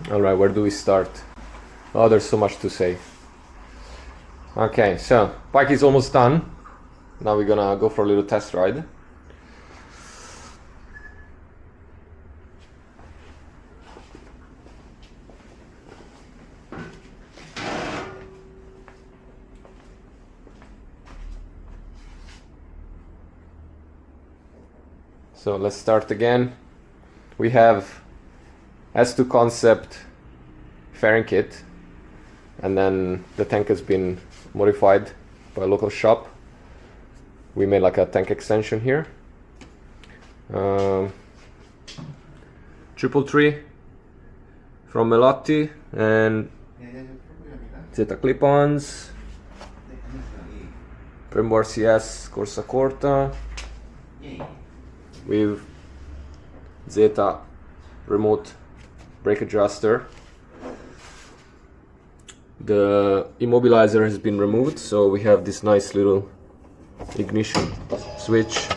Alright, where do we start? Oh, there's so much to say. Okay, so bike is almost done. Now we're gonna go for a little test ride. So let's start again. We have S2 concept fairing kit, and then the tank has been modified by a local shop. We made like a tank extension here. 333 from Melotti and Zeta clip-ons. Brembo RCS corsa corta with Zeta remote brake adjuster. The immobilizer has been removed, so we have this nice little ignition switch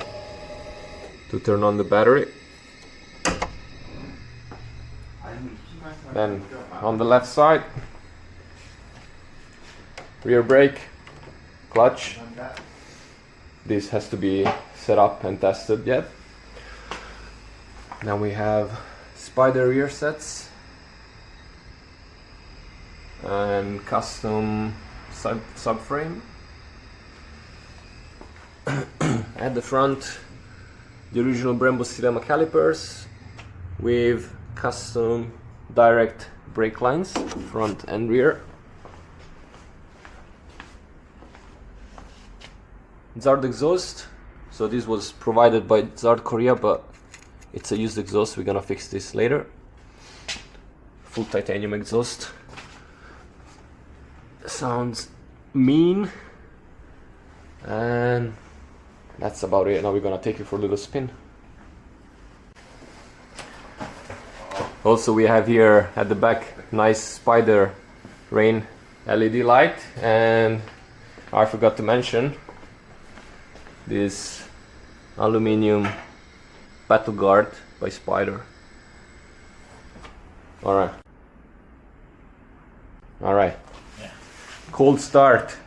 to turn on the battery. Then on the left side, rear brake, clutch. This has to be set up and tested yet. Now we have spider rear sets and custom subframe. At the front, the original Brembo calipers with custom direct brake lines, front and rear. Zard exhaust. So this was provided by Zard Korea, but it's a used exhaust. We're gonna fix this later. Full titanium exhaust. Sounds mean. And that's about it. Now we're gonna take you for a little spin. Also, we have here at the back nice spider rain LED light, and I forgot to mention this aluminium battle guard by Spider. Alright. Yeah. Cold start.